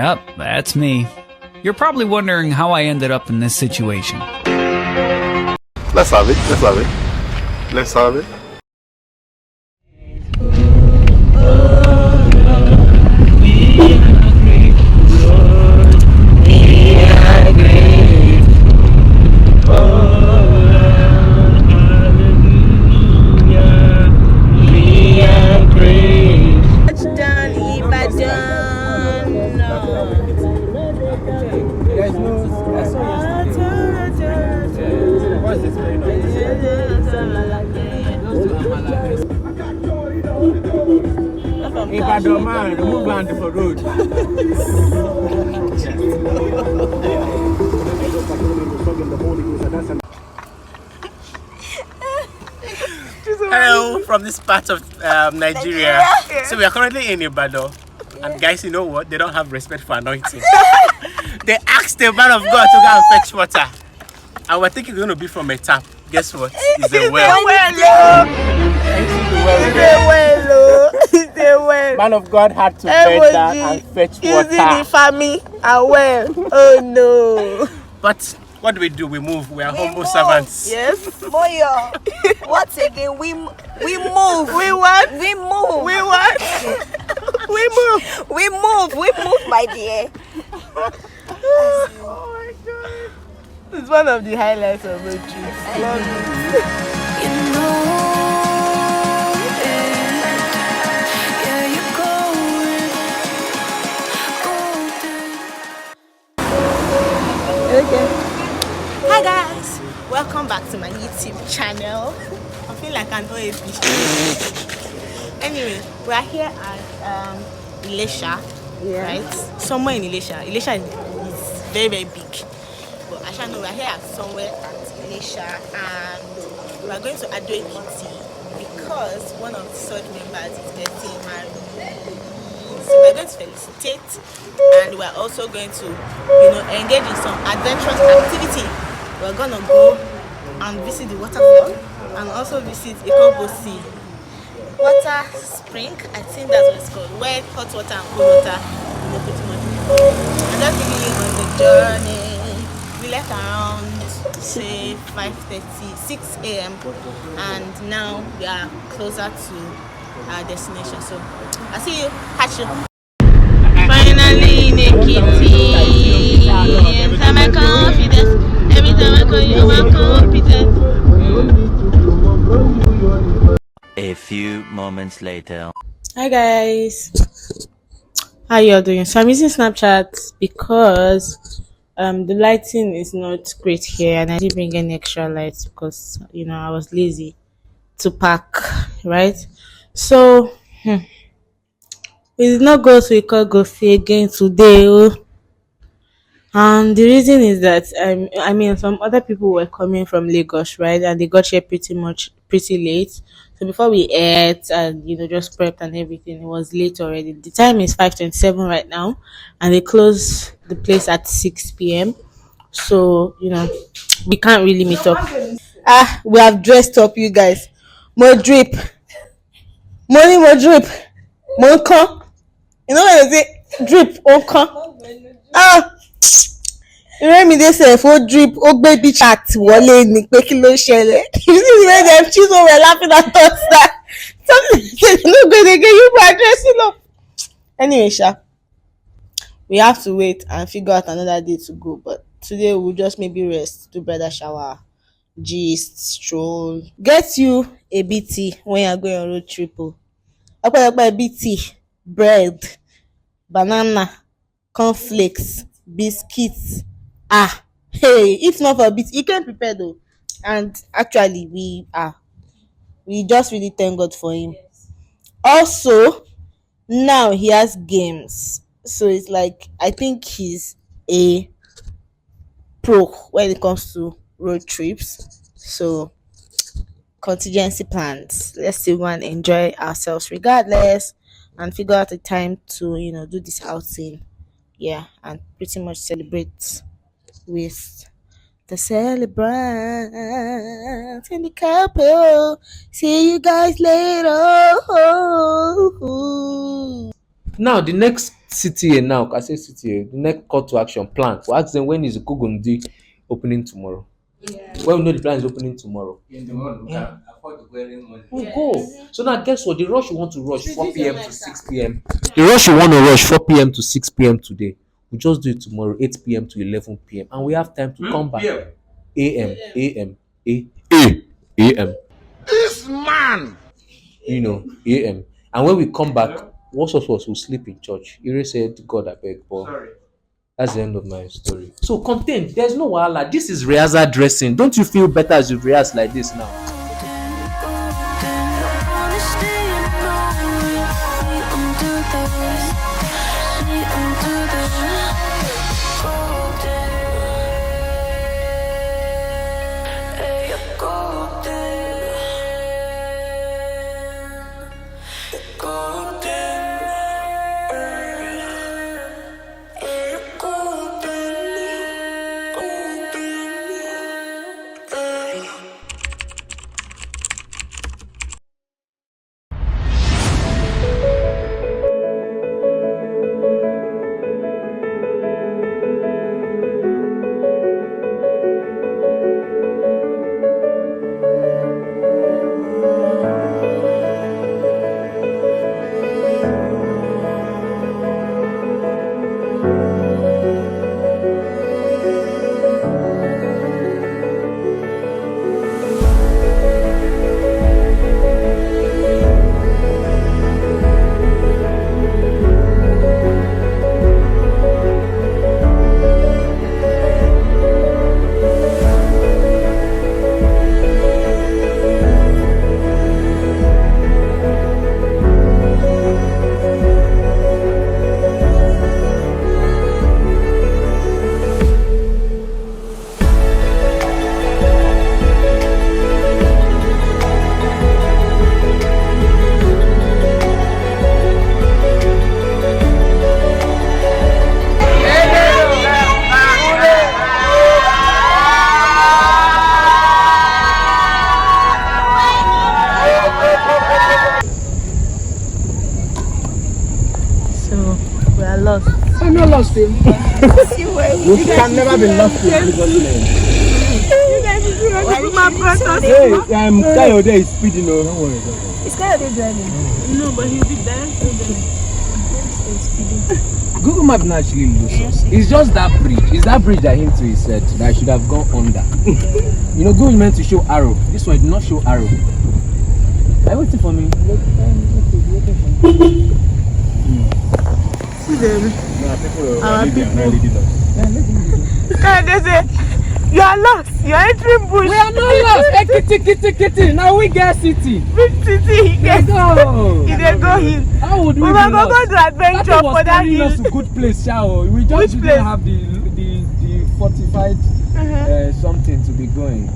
Yep, that's me. You're probably wondering how I ended up in this situation. Let's have it. Let's have it. Let's have it. If I don't mind, move on to the road. Hello from this part of Nigeria. So we are currently in Ibadan. And guys, you know what? They don't have respect for anointing. They asked the man of God to go and fetch water. And we're thinking it's going to be from a tap. Guess what? It's a well. Man of God had to bend down and fetch water. Using the family and well. Oh no. But what do? We move. We are humble servants. Yes. Moyo. What again? We move. We what? We move. We what? We move. We move. We move, my dear. Oh my God. It's one of the highlights of the trip. Love it. Okay. Hi guys, welcome back to my YouTube channel. I feel like an OAP. Anyway, we are here at Ijesha, right? Somewhere in Ijesha. Ijesha is very, very big. But I know we are here at somewhere at Ijesha and we are going to Ekiti because one of the third members is getting married. So we're going to felicitate and we're also going to, engage in some adventurous activity. We're gonna go and visit the waterfall and also visit Ikogosi water spring. I think that's what it's called. Where hot water and cold water, pretty much. And that's beginning on the journey. We left around say 5:30, 6 a.m. and now we are closer to our destination. So I'll see you. Catch you. Finally in Ekiti. Every time I confidence. Every time I call you, I'm confident. A few moments later. Hi guys. How y'all doing? So I'm using Snapchat because the lighting is not great here and I didn't bring any extra lights because I was lazy to pack, right? So we did not go to Ikogosi again today. And the reason is that some other people were coming from Lagos, right? And they got here pretty late. So before we ate and just prepped and everything, it was late already. The time is 5:27 right now, and they close the place at 6 p.m. So we can't really meet up. We have dressed up, you guys. More drip, money, more drip, more con. You know when they say drip, con. Remi dey sef o drip o gbe beach chat wọlé ni pé kí ló ṣẹlẹ̀. You see the way dem choose when we're laughing at us that something no go dey get you by dressing up. Anyway, we have to wait and figure out another day to go, but today we'll just maybe rest, do bridal shower, gist, stroll, get you a BT when you're going on road trip. A BT, bread, banana, cornflakes, biscuits. Hey, if not for BT, you can't prepare though. And actually, we just really thank God for him. Also, now he has games, so it's like I think he's a pro when it comes to road trips. So contingency plans. Let's still go and enjoy ourselves regardless and figure out a time to do this outing. Yeah, and pretty much celebrate with the celebrants and the couple. See you guys later. Now the next CTA now, I say CTA, the next call to action plan. We ask them when is Ikogosi opening tomorrow. When we know the plan is opening tomorrow. In the morning, we can afford to go early morning. We'll go. So now guess what? The rush you want to rush 4 p.m. to 6 p.m. The rush you want to rush 4 p.m. to 6 p.m. today. We just do it tomorrow, 8 p.m. to 11 p.m. And we have time to come back. AM, AM, AM. This man. You know, AM. And when we come back, most of us will sleep in church. Ire said, God, I beg, but that's the end of my story. So content, there's no wahala. This is rehearsal dressing. Don't you feel better as you rehearse like this now? I'm not lost him. You can never be lost in Jesus' name. Hey, Kayode is speeding. No, don't worry. Is Kayode driving? No, but he'll be there. Google Map naturally loses. It's just that bridge. It's that bridge that him to his said that I should have gone under. You know, Google meant to show arrow. This one did not show arrow. Are you waiting for me? See them. Our people. They say, you are lost. You are entering bush. We are not lost. Ekiti. Now we get city. Big city. He Let's go. He dey go hill. How would we We be will lost? go to adventure for that hill. Us a good place, shall we? Just Which didn't place? have the fortified something to be going.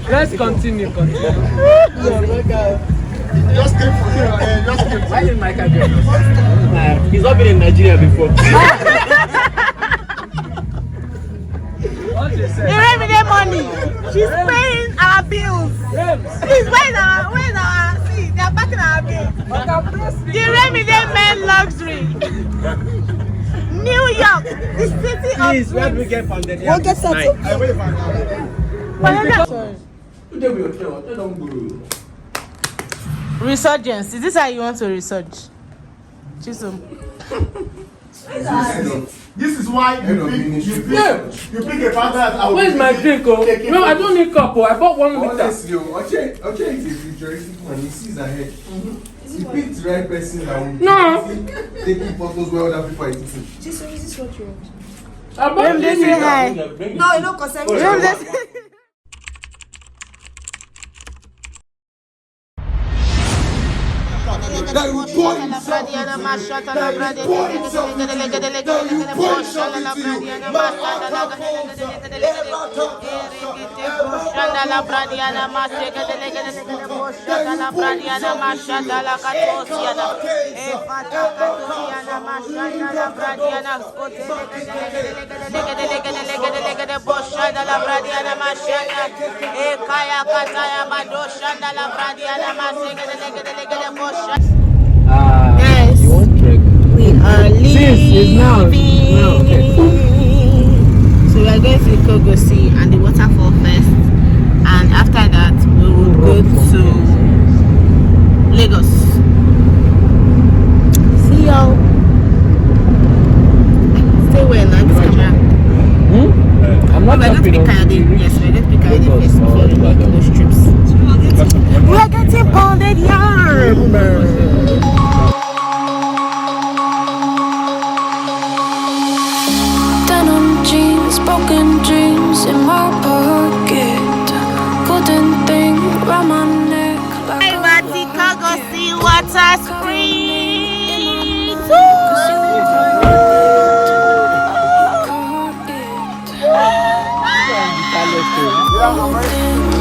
Let's continue. Just came for him. Just came for Why did Michael join us? He's not been in Nigeria before. You gave me that money. She's paying our bills. Please, where's our see, they're backing our bills. You gave me that man luxury. New York, the city of Please, where do we get from the We'll get settled. Resurgence. Is this how you want to resurge? Chisholm. This is why you pick a partner. Where's my drink? Oh? No, I don't need cup. I bought 1 liter. Honestly, Oche is a futuristic man. He sees ahead. He picked the right person that will taking photos where other people are eating. Is this what you want? I bought They say hi. No, you don't consent. Yes. You want drink? We are leaving. It's now okay. So we are going to Ikogosi and the waterfall first, and after that we will go to Lagos. See y'all. Stay well now. This camera. I'm not We're going to be Kayode. Yes, we're going to be Kayode first before we make those trips. We are getting pounded yam. Denim jeans, broken dreams in my pocket. Couldn't think round my neck like Hey, Ikogosi water springs.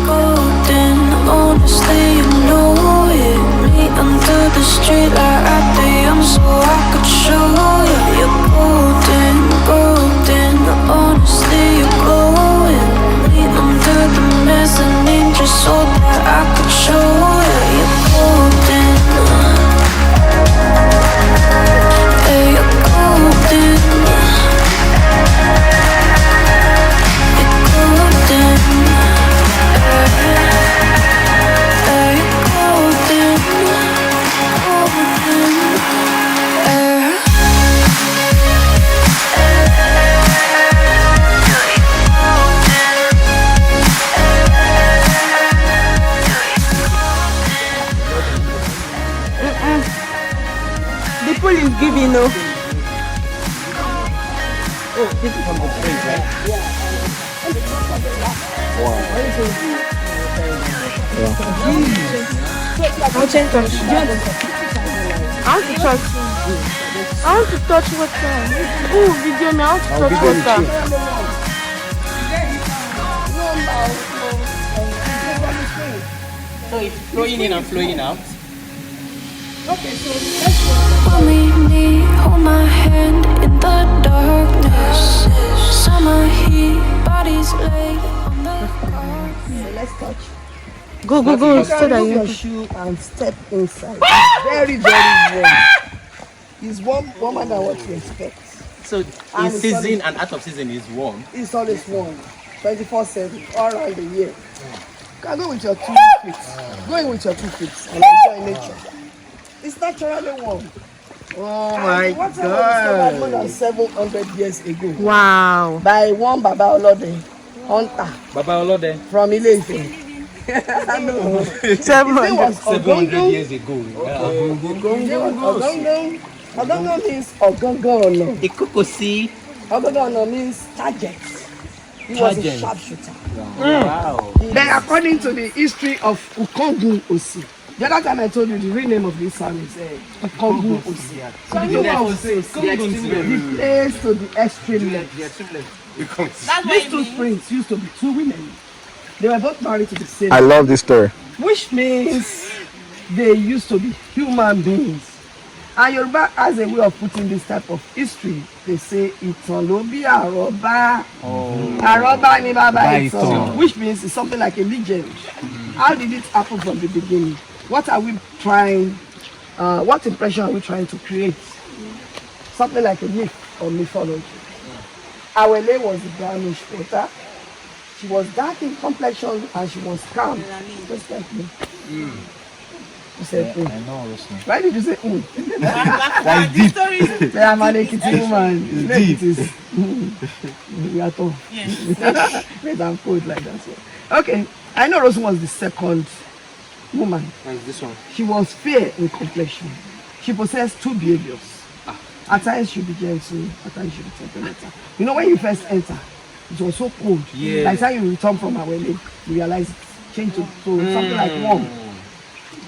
golden, honestly, you know it. Me under the street light at the so I could show you. You're golden, honestly, you're glowing. Me under the mezzanine just so that I could show you. You're golden, yeah, you're golden. The pool is giving no. Oh, this is from the spring, right? I'll change touch. I want to touch. I want to touch water. Oh, video me. I want to touch water. So it's flowing in and flowing out. Only me, hold my hand in the darkness. Summer heat, bodies laid on the carpet. Let's touch. Go, You so can that remove you your can. shoe and step inside. It's very, very warm. It's warmer than what you expect. So in And season and out of season is warm. It's always warm, 24/7, all around the year. You can go with your 2 feet. Go in with your 2 feet and enjoy nature. It's naturally warm. Oh my Water was discovered more than 700 years ago Wow. by one Baba Olode hunter Baba Olode. from Ile-Ife. No. His name was 700 years ago. Ogongo. Ogongo means Ogongo. Ikogosi. Ogongo means target. He was a sharpshooter. Wow. Then according to the history of Ikogosi, the other time I told you the real name of this son is Ikogosi. So you know what I was saying, the place to the extreme left. These two springs used to be two women. They were both married to the same. I love this story. Which means they used to be human beings. And Yoruba has a way of putting this type of history. They say Itan lo bi aroba. Aroba ni baba Itan. Which means it's something like a legend. How did it happen from the beginning? What are we trying, what impression are we trying to create? Something like a myth or mythology. Awele was a brownish water. She was dark in complexion and she was calm. Just like me. You said, I know this one. why did you say, That's deep. Say, I'm an Ekiti woman. It's deep. We are tough. Yes. I'm cold like that. So. Okay, I know Rosu was the second woman. And this one. She was fair in complexion. She possessed two behaviors. At times she'll be gentle, at times she'll be temperamental. You know, when you first enter, it was so cold. Yeah. By the time you return from Awele, you realize it changed to something like warm.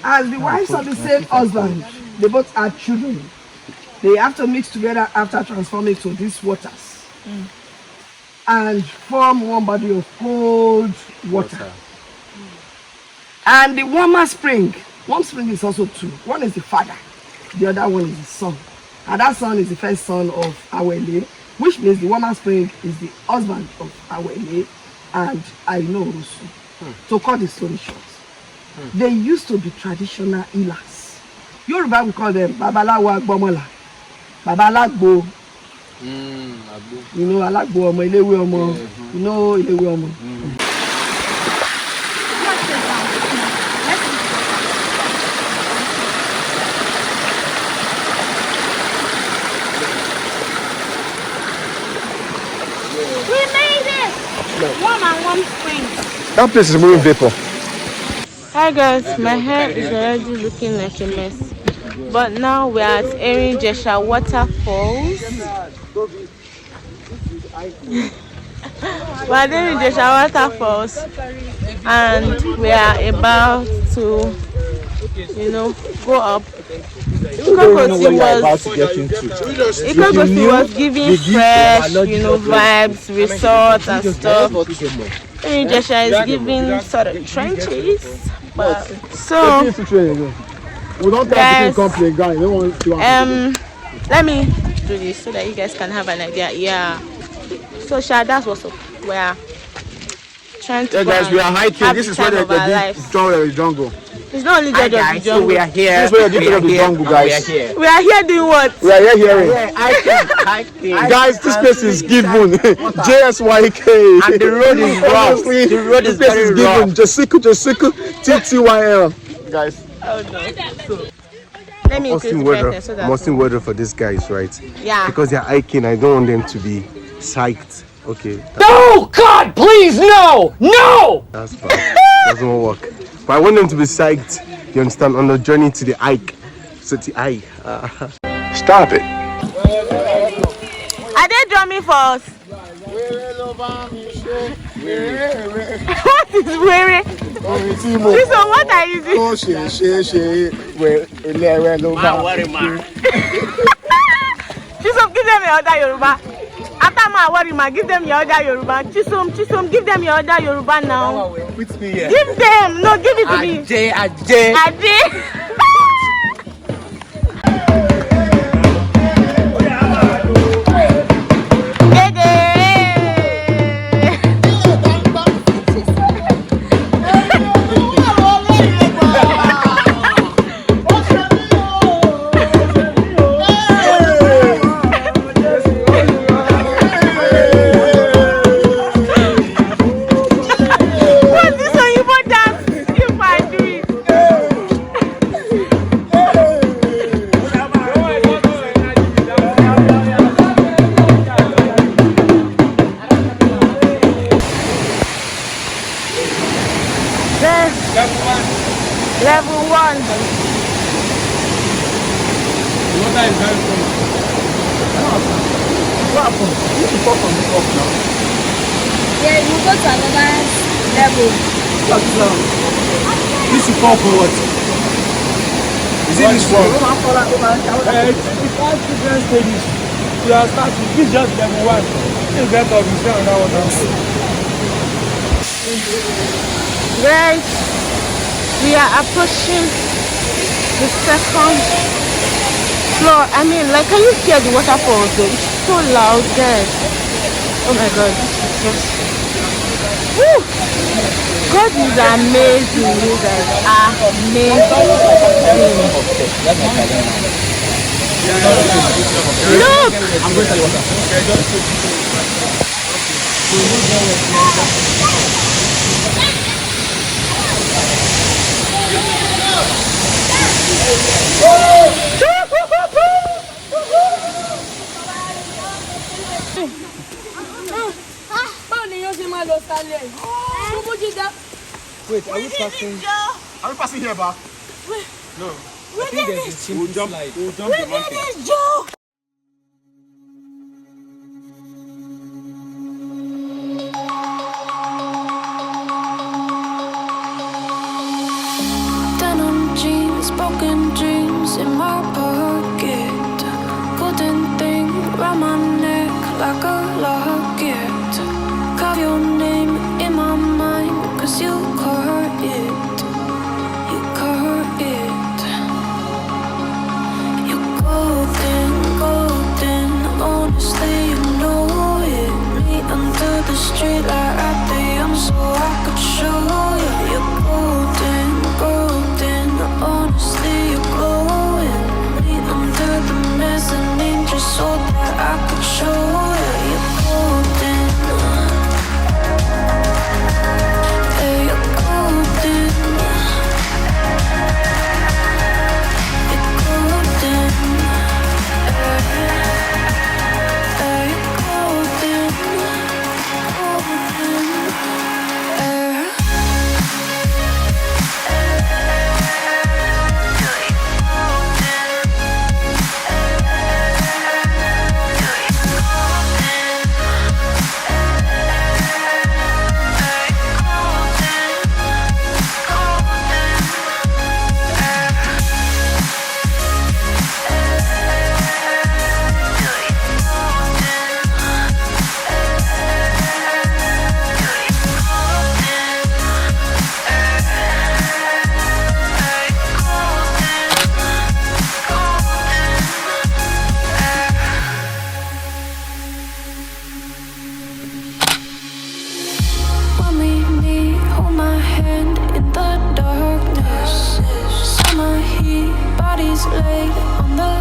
As the wives of the same husband, they both had children. They have to mix together after transforming to these waters and form one body of cold water. And the warmer spring is also two. One is the father, the other one is the son. And that son is the first son of Awele, which means the warmer spring is the husband of Awele and I know Rosu. To cut the story short. They used to be traditional healers. Yoruba we call them Babalawo Agbomola. Babalagbo. You know, Alagbo Omo, Ilewe Omo. You know, Ilewe Omo. We made it! Warm and warm spring. That place is moving vapor. Hi guys, my hair is already looking like a mess. But now we are at Erin Ijesha Waterfalls. We are at Erin Ijesha Waterfalls and we are about to, go up. Ikogosi was giving fresh, vibes, resorts and stuff. Erin Ijesha is giving sort of trenches. So, we don't guys, complain, guys. let me do this so that you guys can have an idea. Yeah. So, that's what's up. We're trying to. Yeah, guys, we are hiking. This is where the jungle. It's not only the jungle. So we are here. This is where the jungle, guys. We are here doing what? We are here hearing. Hiking. Guys, this place is given. JSYK. And the road is rough. The road is very rough. Jessica, TTYL. Guys. Oh no. Let me increase the brightness so that. Must weather for these guys, right? Yeah. Because they're hiking, I don't want them to be psyched. Okay. No! God, please, no! No! That's bad. Doesn't work. But I want them to be psyched, you understand, on the journey to the hike. So the hike. Stop it. Are they drumming for us? What is wearing? So what are you doing? Chisom, give them your other Yoruba. After my worry, give them your other Yoruba. Chisom, give them your other Yoruba now. With me here. Give them. No, give it to me. Ajay. Level 1. The water is very cold. What happened? You should fall from the top now. Yeah, you go to another level. You should fall for what? Is it this one? It's all different stages. We are starting. This is just level 1. This is better. We see another one now. Guys, we are approaching the second floor. I mean, like, can you hear the waterfalls though? It's so loud, guys. Oh my god, this is just... Woo! God is amazing, you guys. Amazing. Look! I'm going to tell you what. Wait, are we passing? Are we passing here, Ba? No. I think there's a simple slide. We'll jump the mountain. Denim jeans, broken dreams in my pocket. Golden thing round my neck like a locket. Carve your name in my mind, 'cause you caught it. You caught it. You're golden, golden. Honestly, you know it. Me under the street light at the so I could show you. You're golden, golden. Honestly, you're glowing. Me under the mezzanine just so that I could show you. You're golden. Yeah, you're golden. You're golden. Yeah, you're golden. Golden. When we meet, hold my hand in the darkness. Summer heat, bodies laid on the